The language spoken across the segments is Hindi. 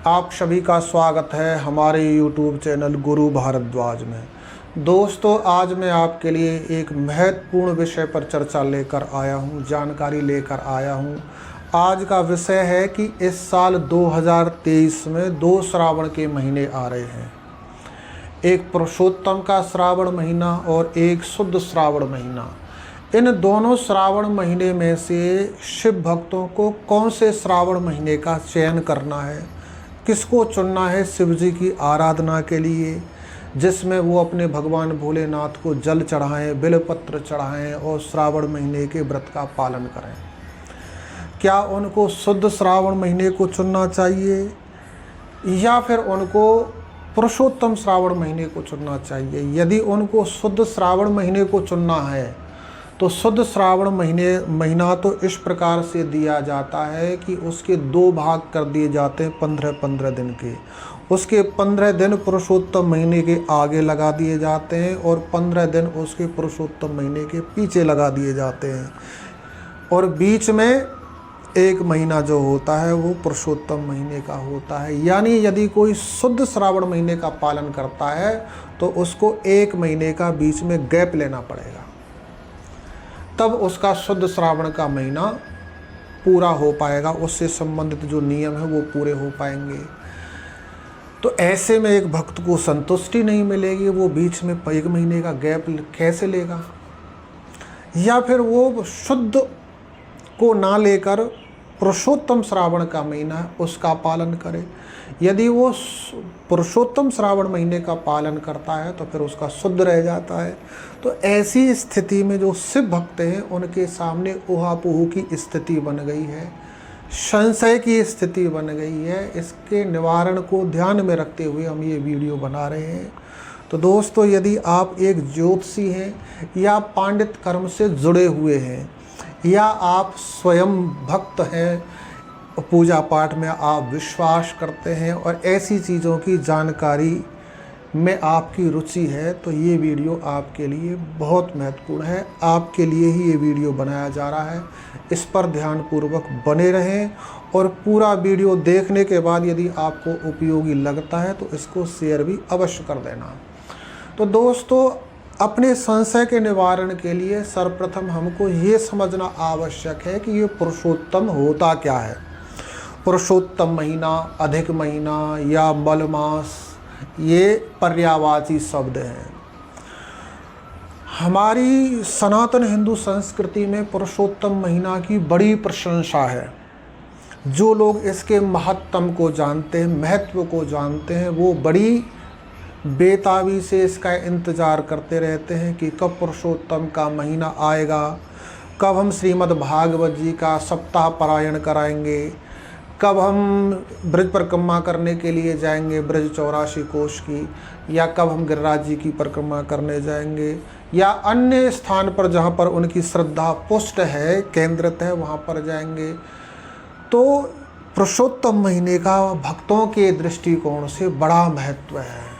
आप सभी का स्वागत है हमारे YouTube चैनल गुरु भारद्वाज में। दोस्तों, आज मैं आपके लिए एक महत्वपूर्ण विषय पर चर्चा लेकर आया हूं, जानकारी लेकर आया हूं। आज का विषय है कि इस साल 2023 में 2 श्रावण के महीने आ रहे हैं। एक पुरुषोत्तम का श्रावण महीना और एक शुद्ध श्रावण महीना। इन दोनों श्रावण महीने में से शिव भक्तों को कौन से श्रावण महीने का चयन करना है, किसको चुनना है शिव जी की आराधना के लिए, जिसमें वो अपने भगवान भोलेनाथ को जल चढ़ाएं, बेलपत्र चढ़ाएं और श्रावण महीने के व्रत का पालन करें। क्या उनको शुद्ध श्रावण महीने को चुनना चाहिए या फिर उनको पुरुषोत्तम श्रावण महीने को चुनना चाहिए? यदि उनको शुद्ध श्रावण महीने को चुनना है तो शुद्ध श्रावण महीना तो इस प्रकार से दिया जाता है कि उसके 2 भाग कर दिए जाते हैं 15-15 दिन के। उसके 15 दिन पुरुषोत्तम महीने के आगे लगा दिए जाते हैं और 15 दिन उसके पुरुषोत्तम महीने के पीछे लगा दिए जाते हैं, और बीच में एक महीना जो होता है वो पुरुषोत्तम महीने का होता है। यानी यदि कोई शुद्ध श्रावण महीने का पालन करता है तो उसको 1 महीने का बीच में गैप लेना पड़ेगा, तब उसका शुद्ध श्रावण का महीना पूरा हो पाएगा, उससे संबंधित जो नियम है वो पूरे हो पाएंगे। तो ऐसे में एक भक्त को संतुष्टि नहीं मिलेगी, वो बीच में 1 महीने का गैप कैसे लेगा? या फिर वो शुद्ध को ना लेकर पुरुषोत्तम श्रावण का महीना है उसका पालन करे। यदि वो पुरुषोत्तम श्रावण महीने का पालन करता है तो फिर उसका शुद्ध रह जाता है। तो ऐसी स्थिति में जो शिव भक्त हैं उनके सामने ऊहापोह की स्थिति बन गई है, संशय की स्थिति बन गई है। इसके निवारण को ध्यान में रखते हुए हम ये वीडियो बना रहे हैं। तो दोस्तों, यदि आप एक ज्योतिषी हैं या पांडित कर्म से जुड़े हुए हैं या आप स्वयं भक्त हैं, पूजा पाठ में आप विश्वास करते हैं और ऐसी चीज़ों की जानकारी में आपकी रुचि है, तो ये वीडियो आपके लिए बहुत महत्वपूर्ण है। आपके लिए ही ये वीडियो बनाया जा रहा है। इस पर ध्यानपूर्वक बने रहें और पूरा वीडियो देखने के बाद यदि आपको उपयोगी लगता है तो इसको शेयर भी अवश्य कर देना। तो दोस्तों, अपने संशय के निवारण के लिए सर्वप्रथम हमको ये समझना आवश्यक है कि ये पुरुषोत्तम होता क्या है। पुरुषोत्तम महीना, अधिक महीना या मलमास, ये पर्यायवाची शब्द हैं। हमारी सनातन हिंदू संस्कृति में पुरुषोत्तम महीना की बड़ी प्रशंसा है। जो लोग इसके महत्तम को जानते हैं, महत्व को जानते हैं, वो बड़ी बेताबी से इसका इंतज़ार करते रहते हैं कि कब पुरुषोत्तम का महीना आएगा, कब हम श्रीमद् भागवत जी का सप्ताह पारायण कराएंगे, कब हम ब्रज परिक्रमा करने के लिए जाएंगे, ब्रज 84 कोश की, या कब हम गिरिराज जी की परिक्रमा करने जाएंगे, या अन्य स्थान पर जहाँ पर उनकी श्रद्धा पुष्ट है, केंद्रित है, वहाँ पर जाएंगे। तो पुरुषोत्तम महीने का भक्तों के दृष्टिकोण से बड़ा महत्व है।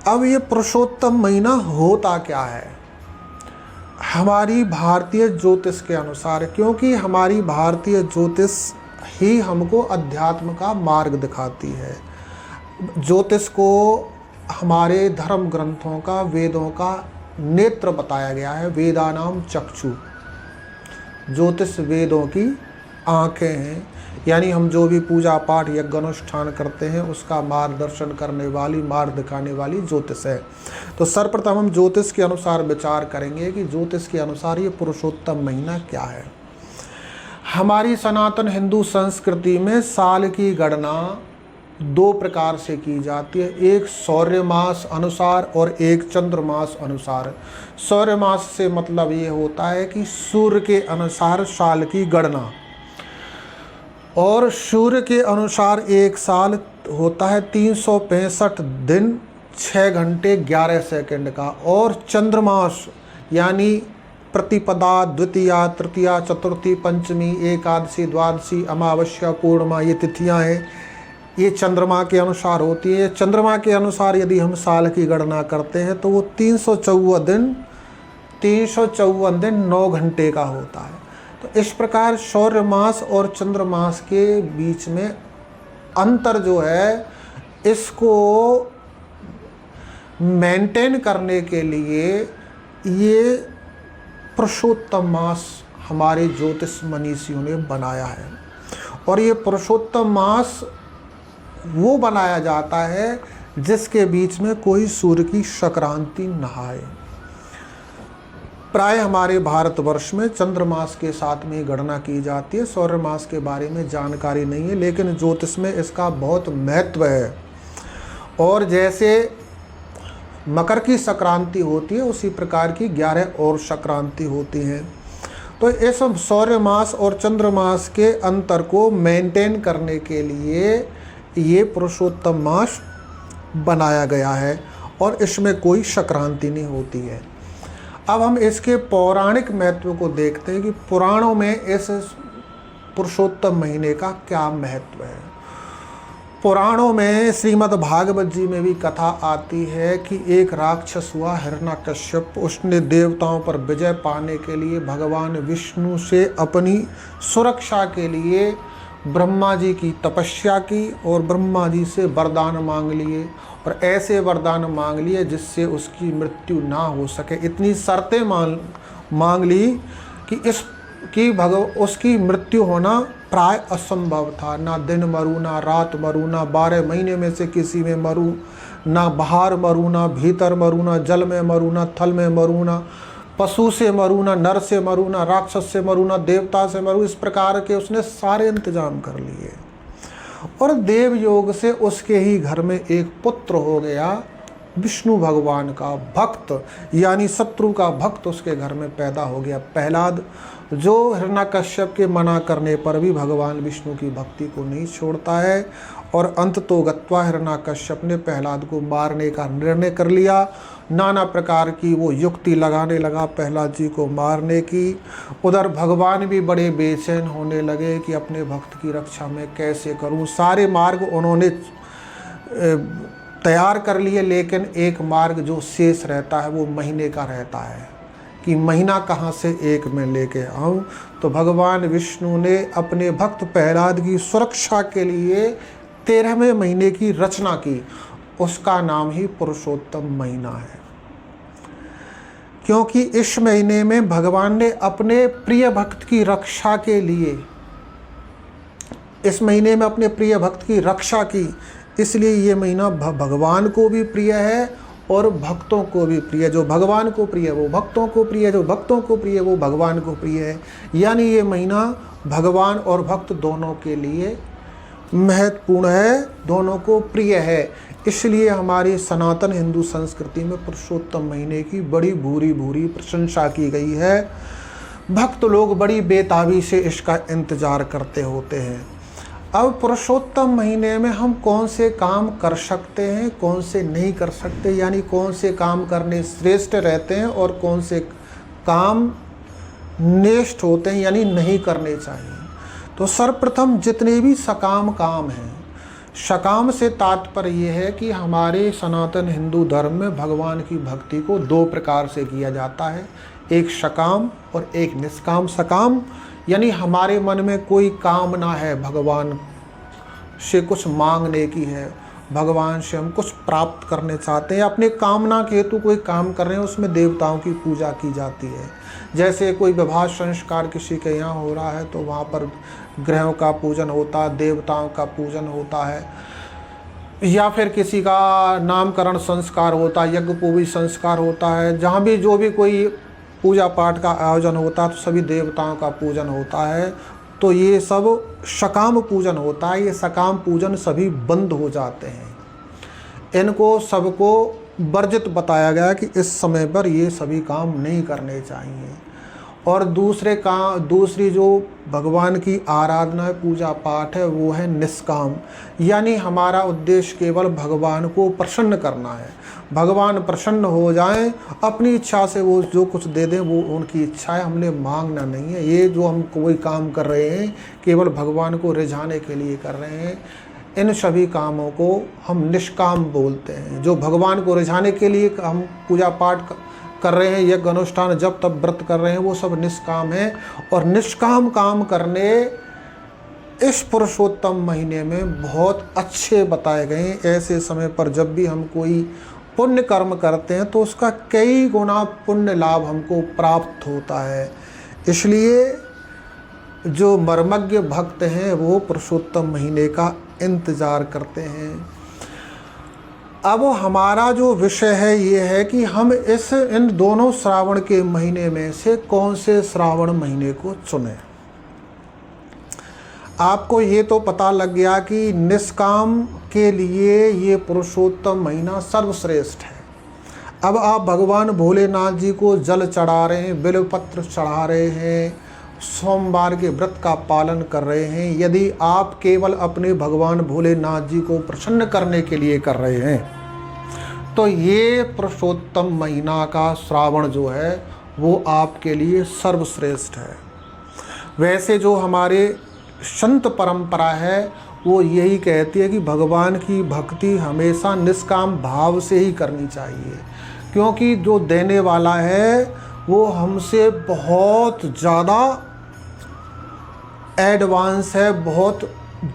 अब ये पुरुषोत्तम महीना होता क्या है? हमारी भारतीय ज्योतिष के अनुसार, क्योंकि हमारी भारतीय ज्योतिष ही हमको अध्यात्म का मार्ग दिखाती है। ज्योतिष को हमारे धर्म ग्रंथों का, वेदों का नेत्र बताया गया है। वेदानाम चक्षु, ज्योतिष वेदों की आँखें हैं। यानी हम जो भी पूजा पाठ यज्ञ अनुष्ठान करते हैं उसका मार्गदर्शन करने वाली, मार्ग दिखाने वाली ज्योतिष है। तो सर्वप्रथम हम ज्योतिष के अनुसार विचार करेंगे कि ज्योतिष के अनुसार ये पुरुषोत्तम महीना क्या है। हमारी सनातन हिंदू संस्कृति में साल की गणना 2 प्रकार से की जाती है, एक सौर्य मास अनुसार और एक चंद्र मास अनुसार। सौर्य मास से मतलब ये होता है कि सूर्य के अनुसार साल की गणना, और सूर्य के अनुसार एक साल होता है 365 दिन 6 घंटे 11 सेकंड का। और चंद्रमास यानी प्रतिपदा, द्वितीया, तृतीया, चतुर्थी, पंचमी, एकादशी, द्वादशी, अमावस्या, पूर्णिमा, ये तिथियां हैं, ये चंद्रमा के अनुसार होती है। चंद्रमा के अनुसार यदि हम साल की गणना करते हैं तो वो 354 दिन 9 घंटे का होता है। तो इस प्रकार सौर्य मास और चंद्र मास के बीच में अंतर जो है इसको मेंटेन करने के लिए ये पुरुषोत्तम मास हमारे ज्योतिष मनीषियों ने बनाया है। और ये पुरुषोत्तम मास वो बनाया जाता है जिसके बीच में कोई सूर्य की संक्रांति न आए। प्राय हमारे भारतवर्ष में चंद्रमास के साथ में गणना की जाती है, सौर्य मास के बारे में जानकारी नहीं है, लेकिन ज्योतिष में इसका बहुत महत्व है। और जैसे मकर की संक्रांति होती है उसी प्रकार की 11 और संक्रांति होती हैं। तो इस सौर्य मास और चंद्रमास के अंतर को मेंटेन करने के लिए ये पुरुषोत्तम मास बनाया गया है और इसमें कोई संक्रांति नहीं होती है। अब हम इसके पौराणिक महत्व को देखते हैं कि पुराणों में इस पुरुषोत्तम महीने का क्या महत्व है। पुराणों में श्रीमद् भागवत जी में भी कथा आती है कि एक राक्षस हुआ हिरण्यकश्यप। उसने देवताओं पर विजय पाने के लिए भगवान विष्णु से अपनी सुरक्षा के लिए ब्रह्मा जी की तपस्या की और ब्रह्मा जी से वरदान मांग लिए, और ऐसे वरदान मांग लिए जिससे उसकी मृत्यु ना हो सके। इतनी शर्तें मांग ली कि उसकी मृत्यु होना प्राय असंभव था। ना दिन मरूँ, ना रात मरूँ, ना 12 महीने में से किसी में मरूँ, ना बाहर मरूँ, ना भीतर मरूँ, ना जल में मरूँ, ना थल में मरूँ, ना पशु से मरूँ, ना नर से मरूँ, ना राक्षस से मरूँ, ना देवता से मरूँ। इस प्रकार के उसने सारे इंतजाम कर लिए। और देव योग से उसके ही घर में एक पुत्र हो गया, विष्णु भगवान का भक्त, यानी शत्रु का भक्त उसके घर में पैदा हो गया, प्रहलाद, जो हिरण्यकश्यप के मना करने पर भी भगवान विष्णु की भक्ति को नहीं छोड़ता है। और अंत तो गत्वा हिरण्यकश्यप ने प्रहलाद को मारने का निर्णय कर लिया। नाना प्रकार की वो युक्ति लगाने लगा प्रहलाद जी को मारने की। उधर भगवान भी बड़े बेचैन होने लगे कि अपने भक्त की रक्षा मैं कैसे करूं। सारे मार्ग उन्होंने तैयार कर लिए, लेकिन एक मार्ग जो शेष रहता है वो महीने का रहता है कि महीना कहाँ से एक में लेके आऊँ। तो भगवान विष्णु ने अपने भक्त प्रहलाद की सुरक्षा के लिए 13वें महीने की रचना की। उसका नाम ही पुरुषोत्तम महीना है, क्योंकि इस महीने में भगवान ने अपने प्रिय भक्त की रक्षा के लिए, इस महीने में अपने प्रिय भक्त की रक्षा की, इसलिए ये महीना भगवान को भी प्रिय है और भक्तों को भी प्रिय। जो भगवान को प्रिय वो भक्तों को प्रिय, जो भक्तों को प्रिय वो भगवान को प्रिय है। यानी ये महीना भगवान और भक्त दोनों के लिए महत्वपूर्ण है, दोनों को प्रिय है। इसलिए हमारी सनातन हिंदू संस्कृति में पुरुषोत्तम महीने की बड़ी भूरी भूरी प्रशंसा की गई है। भक्त लोग बड़ी बेताबी से इसका इंतजार करते होते हैं। अब पुरुषोत्तम महीने में हम कौन से काम कर सकते हैं, कौन से नहीं कर सकते, यानी कौन से काम करने श्रेष्ठ रहते हैं और कौन से काम नेष्ठ होते हैं, यानी नहीं करने चाहिए। तो सर्वप्रथम जितने भी सकाम काम हैं, सकाम से तात्पर्य ये है कि हमारे सनातन हिंदू धर्म में भगवान की भक्ति को 2 प्रकार से किया जाता है, एक सकाम और एक निष्काम। सकाम यानी हमारे मन में कोई कामना है, भगवान से कुछ मांगने की है, भगवान से हम कुछ प्राप्त करने चाहते हैं, अपने कामना के हेतु कोई काम कर रहे हैं, उसमें देवताओं की पूजा की जाती है। जैसे कोई विवाह संस्कार किसी के यहाँ हो रहा है तो वहाँ पर ग्रहों का पूजन होता है, देवताओं का पूजन होता है, या फिर किसी का नामकरण संस्कार होता है, यज्ञोपवीत संस्कार होता है। जहाँ भी जो भी कोई पूजा पाठ का आयोजन होता है तो सभी देवताओं का पूजन होता है। तो ये सब सकाम पूजन होता है। ये सकाम पूजन सभी बंद हो जाते हैं, इनको सबको वर्जित बताया गया कि इस समय पर ये सभी काम नहीं करने चाहिए। और दूसरी जो भगवान की आराधना है, पूजा पाठ है, वो है निष्काम, यानी हमारा उद्देश्य केवल भगवान को प्रसन्न करना है। भगवान प्रसन्न हो जाएं, अपनी इच्छा से वो जो कुछ दे दें वो उनकी इच्छा है, हमने मांगना नहीं है। ये जो हम कोई काम कर रहे हैं केवल भगवान को रिझाने के लिए कर रहे हैं, इन सभी कामों को हम निष्काम बोलते हैं। जो भगवान को रिझाने के लिए हम पूजा पाठ कर रहे हैं, यज्ञ अनुष्ठान जब तब व्रत कर रहे हैं, वो सब निष्काम है। और निष्काम काम करने इस पुरुषोत्तम महीने में बहुत अच्छे बताए गए हैं। ऐसे समय पर जब भी हम कोई पुण्य कर्म करते हैं तो उसका कई गुना पुण्य लाभ हमको प्राप्त होता है। इसलिए जो मर्मज्ञ भक्त हैं वो पुरुषोत्तम महीने का इंतज़ार करते हैं। अब हमारा जो विषय है ये है कि हम इन दोनों श्रावण के महीने में से कौन से श्रावण महीने को चुनें। आपको ये तो पता लग गया कि निष्काम के लिए ये पुरुषोत्तम महीना सर्वश्रेष्ठ है। अब आप भगवान भोलेनाथ जी को जल चढ़ा रहे हैं, बिल्वपत्र चढ़ा रहे हैं, सोमवार के व्रत का पालन कर रहे हैं। यदि आप केवल अपने भगवान भोलेनाथ जी को प्रसन्न करने के लिए कर रहे हैं तो ये पुरुषोत्तम महीना का श्रावण जो है वो आपके लिए सर्वश्रेष्ठ है। वैसे जो हमारे संत परंपरा है वो यही कहती है कि भगवान की भक्ति हमेशा निष्काम भाव से ही करनी चाहिए, क्योंकि जो देने वाला है वो हमसे बहुत ज़्यादा एडवांस है, बहुत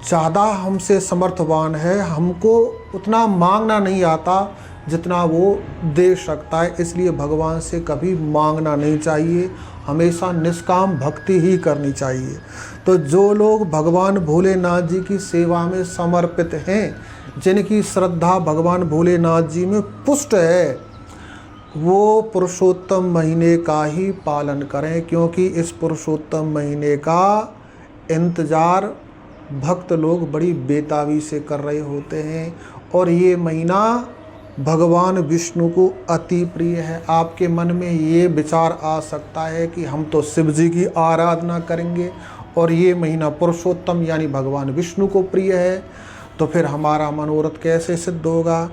ज़्यादा हमसे समर्थवान है। हमको उतना मांगना नहीं आता जितना वो दे सकता है। इसलिए भगवान से कभी मांगना नहीं चाहिए, हमेशा निष्काम भक्ति ही करनी चाहिए। तो जो लोग भगवान भोलेनाथ जी की सेवा में समर्पित हैं, जिनकी श्रद्धा भगवान भोलेनाथ जी में पुष्ट है, वो पुरुषोत्तम महीने का ही पालन करें, क्योंकि इस पुरुषोत्तम महीने का इंतज़ार भक्त लोग बड़ी बेताबी से कर रहे होते हैं। और ये महीना भगवान विष्णु को अति प्रिय है। आपके मन में ये विचार आ सकता है कि हम तो शिव जी की आराधना करेंगे और ये महीना पुरुषोत्तम यानी भगवान विष्णु को प्रिय है, तो फिर हमारा मनोरथ कैसे सिद्ध होगा।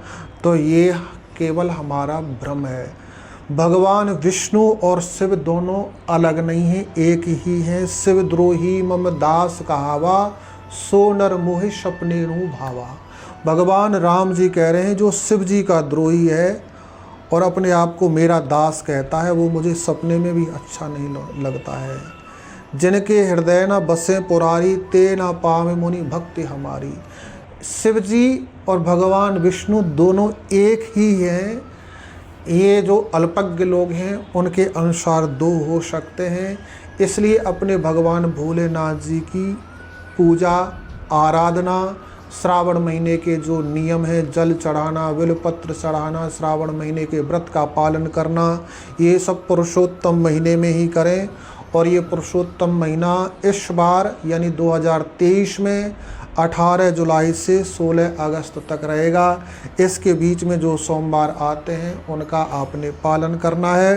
तो ये केवल हमारा भ्रम है। भगवान विष्णु और शिव दोनों अलग नहीं हैं, एक ही हैं। शिव द्रोही मम दास कहावा, सो नर मोहि सपने नु भावा। भगवान राम जी कह रहे हैं जो शिव जी का द्रोही है और अपने आप को मेरा दास कहता है, वो मुझे सपने में भी अच्छा नहीं लगता है। जिनके हृदय न बसे पुरारी, ते न पावे मुनि भक्ति हमारी। शिव जी और भगवान विष्णु दोनों एक ही हैं। ये जो अल्पज्ञ लोग हैं उनके अनुसार दो हो सकते हैं। इसलिए अपने भगवान भोलेनाथ जी की पूजा आराधना, श्रावण महीने के जो नियम है, जल चढ़ाना, बिल्वपत्र चढ़ाना, श्रावण महीने के व्रत का पालन करना, ये सब पुरुषोत्तम महीने में ही करें। और ये पुरुषोत्तम महीना इस बार यानी 2023 में 18 जुलाई से 16 अगस्त तक रहेगा। इसके बीच में जो सोमवार आते हैं उनका आपने पालन करना है।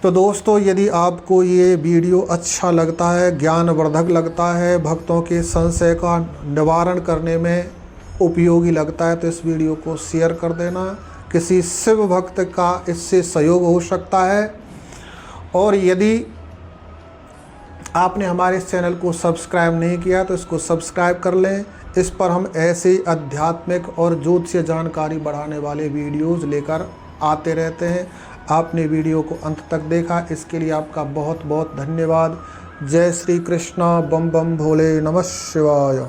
तो दोस्तों, यदि आपको ये वीडियो अच्छा लगता है, ज्ञानवर्धक लगता है, भक्तों के संशय का निवारण करने में उपयोगी लगता है, तो इस वीडियो को शेयर कर देना। किसी शिव भक्त का इससे सहयोग हो सकता है। और यदि आपने हमारे इस चैनल को सब्सक्राइब नहीं किया तो इसको सब्सक्राइब कर लें। इस पर हम ऐसे आध्यात्मिक और ज्योतिषीय जानकारी बढ़ाने वाले वीडियोज़ लेकर आते रहते हैं। आपने वीडियो को अंत तक देखा, इसके लिए आपका बहुत बहुत धन्यवाद। जय श्री कृष्णा, बम बम भोले, नमः शिवाय।